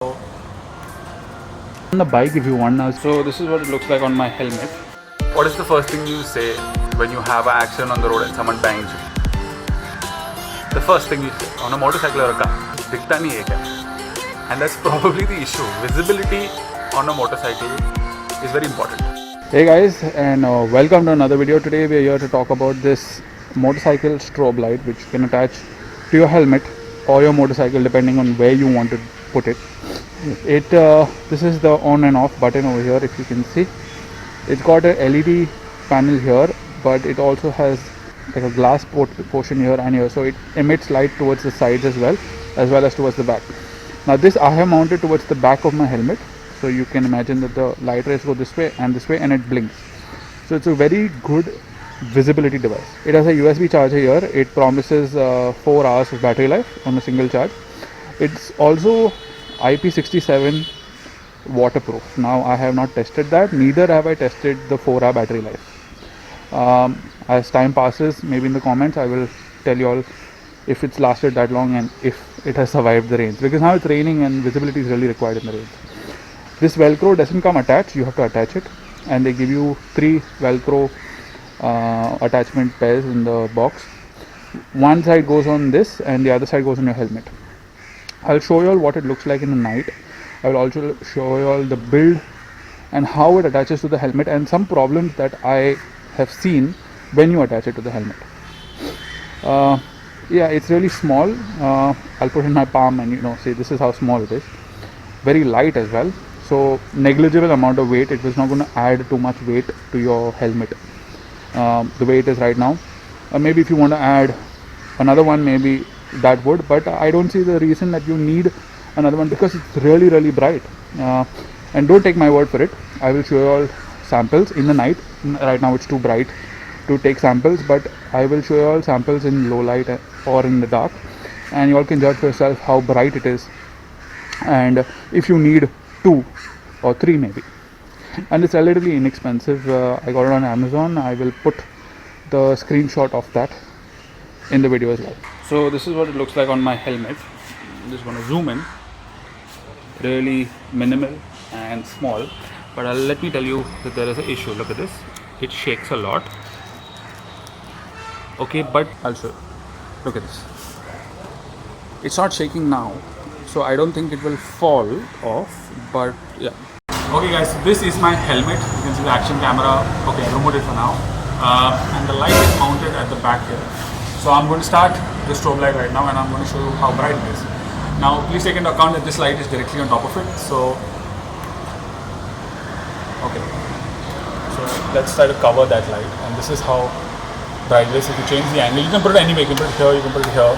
On the bike if you want now. So this is what it looks like on my helmet. What is the first thing you say when you have an accident on the road and someone bangs you? The first thing you say on a motorcycle or a car, दिखता नहीं है क्या? And that's probably the issue. Visibility on a motorcycle is very important. Hey guys, and welcome to another video. Today we are here to talk about this motorcycle strobe light, which you can attach to your helmet or your motorcycle depending on where you want to put it. This is the on and off button over here. If you can see, it's got a LED panel here, but it also has like a glass portion here and here, so it emits light towards the sides as well as towards the back. Now this I have mounted towards the back of my helmet, so you can imagine that the light rays go this way, and it blinks. So it's a very good visibility device. It has a USB charger here. It promises 4 hours of battery life on a single charge. It's also IP67 waterproof. Now I have not tested that, neither have I tested the 4-hour battery life. As time passes, maybe in the comments I will tell you all if it's lasted that long and if it has survived the rains, because now it's raining and visibility is really required in the rains. This velcro doesn't come attached, you have to attach it, and they give you 3 velcro attachment pairs in the box. One side goes on this and the other side goes on your helmet. I'll show you all what it looks like in the night. I will also show you all the build and how it attaches to the helmet and some problems that I have seen when you attach it to the helmet. Yeah, it's really small. I'll put it in my palm and see this is how small it is. Very light as well. So negligible amount of weight. It was not going to add too much weight to your helmet. The way it is right now. Maybe if you want to add another one, maybe that would, but I don't see the reason that you need another one because it's really bright. And don't take my word for it. I will show you all samples in the night. Right now it's too bright to take samples, but I will show you all samples in low light or in the dark, and you all can judge for yourself how bright it is and if you need 2 or 3 maybe. And it's relatively inexpensive. I got it on Amazon. I will put the screenshot of that in the video as well. So this is what it looks like on my helmet. I'm just going to zoom in. Really minimal and small, but let me tell you that there is an issue. Look at this. It shakes a lot. Okay, but I'll show you. Look at this. It's not shaking now, so I don't think it will fall off, but yeah. Okay guys, so this is my helmet. You can see the action camera. Okay, I removed it for now. And the light is mounted at the back here. So I'm going to start the strobe light right now, and I'm going to show you how bright it is. Now please take into account that this light is directly on top of it. So okay, so let's try to cover that light, and this is how bright it is. If you change the angle, you can put it anywhere. You can put it here, you can put it here.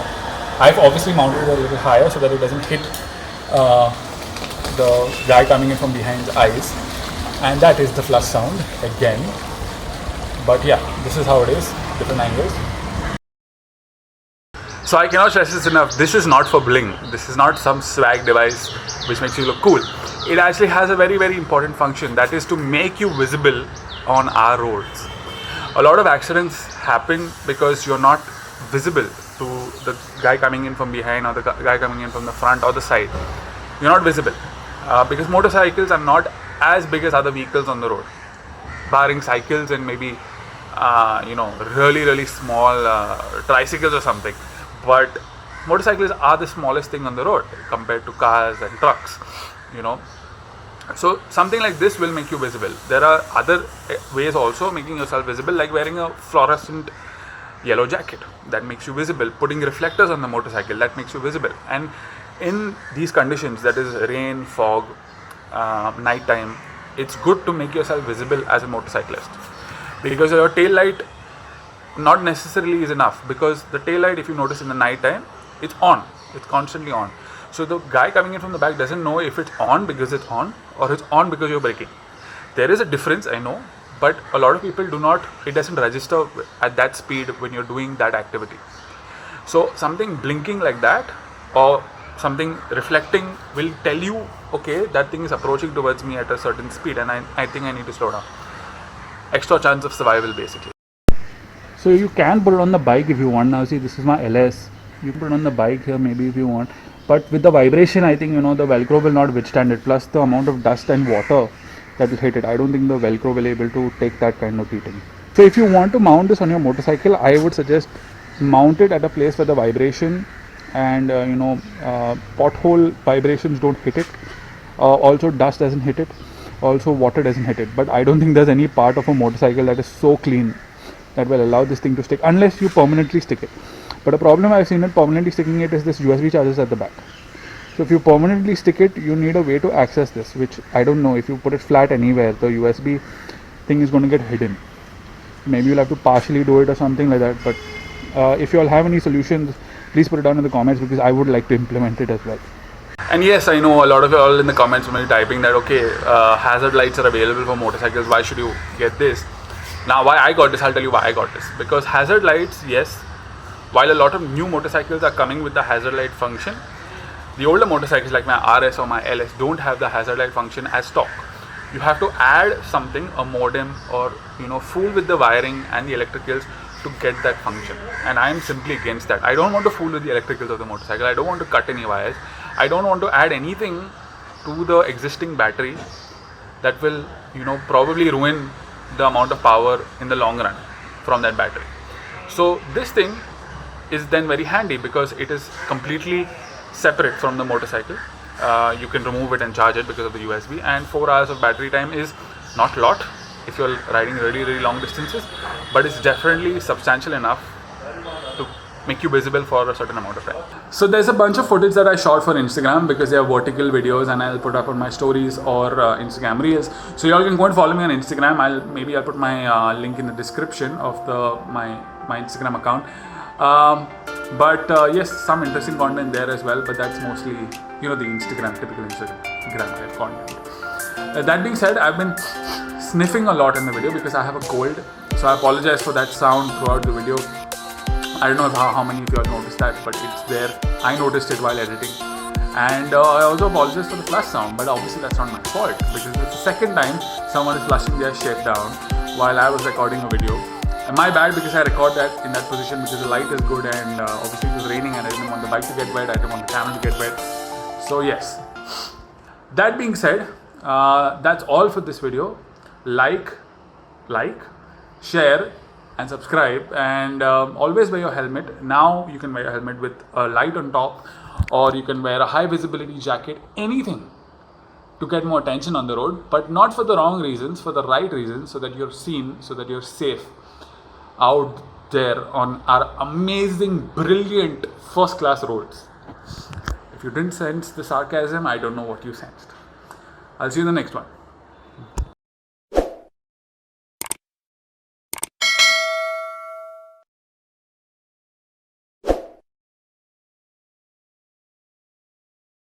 I've obviously mounted it a little higher so that it doesn't hit the guy coming in from behind's eyes, and that is the flush sound again. But yeah, this is how it is, different angles. So I cannot stress this enough. This is not for bling. This is not some swag device which makes you look cool. It actually has a very important function, that is to make you visible on our roads. A lot of accidents happen because you're not visible to the guy coming in from behind or the guy coming in from the front or the side. You're not visible because motorcycles are not as big as other vehicles on the road, barring cycles and maybe really small tricycles or something. But motorcycles are the smallest thing on the road compared to cars and trucks, So something like this will make you visible. There are other ways also making yourself visible, like wearing a fluorescent yellow jacket that makes you visible, putting reflectors on the motorcycle that makes you visible. And in these conditions, that is rain, fog, night time, it's good to make yourself visible as a motorcyclist, because your tail light not necessarily is enough, because the tail light, if you notice in the night time, it's on, it's constantly on. So the guy coming in from the back doesn't know if it's on because it's on or it's on because you're braking. There is a difference, I know, but a lot of people do not, it doesn't register at that speed when you're doing that activity. So something blinking like that or something reflecting will tell you, okay, that thing is approaching towards me at a certain speed, and I think I need to slow down. Extra chance of survival basically. So you can put it on the bike if you want. Now see, this is my LS. You can put it on the bike here maybe if you want, but with the vibration, I think the Velcro will not withstand it, plus the amount of dust and water that will hit it. I don't think the Velcro will be able to take that kind of beating. So if you want to mount this on your motorcycle, I would suggest mount it at a place where the vibration and pothole vibrations don't hit it. Also dust doesn't hit it, also water doesn't hit it. But I don't think there's any part of a motorcycle that is so clean that will allow this thing to stick, unless you permanently stick it. But a problem I've seen in permanently sticking it is this USB charges at the back. So if you permanently stick it, you need a way to access this, which I don't know. If you put it flat anywhere, the USB thing is going to get hidden. Maybe you'll have to partially do it or something like that. But if you all have any solutions, please put it down in the comments, because I would like to implement it as well. And yes, I know a lot of you all in the comments will be typing that, okay, hazard lights are available for motorcycles, why should you get this? Now, why I got this, I'll tell you why I got this. Because hazard lights, yes, while a lot of new motorcycles are coming with the hazard light function, the older motorcycles like my RS or my LS don't have the hazard light function as stock. You have to add something, a modem, or fool with the wiring and the electricals to get that function. And I am simply against that. I don't want to fool with the electricals of the motorcycle. I don't want to cut any wires. I don't want to add anything to the existing battery that will probably ruin the amount of power in the long run from that battery. So this thing is then very handy because it is completely separate from the motorcycle. You can remove it and charge it because of the USB, and 4 hours of battery time is not a lot if you're riding really long distances, but it's definitely substantial enough to make you visible for a certain amount of time. So there's a bunch of footage that I shot for Instagram because they are vertical videos, and I'll put up on my stories or Instagram reels. So y'all can go and follow me on Instagram. I'll put my link in the description of my Instagram account. But yes, some interesting content there as well, but that's mostly the typical Instagram content. That being said, I've been sniffing a lot in the video because I have a cold, so I apologize for that sound throughout the video. I don't know how many of you all noticed that, but it's there. I noticed it while editing, and I also apologize for the flush sound, but obviously that's not my fault because it's the second time someone is flushing their shit down while I was recording a video. And my bad, because I record that in that position because the light is good, and obviously it was raining and I didn't want the bike to get wet, I didn't want the camera to get wet. So yes, that being said, that's all for this video. Like, share and subscribe, and always wear your helmet. Now you can wear a helmet with a light on top, or you can wear a high visibility jacket, anything to get more attention on the road, but not for the wrong reasons, for the right reasons, so that you're seen, so that you're safe out there on our amazing, brilliant, first-class roads. If you didn't sense the sarcasm, I don't know what you sensed. I'll see you in the next one.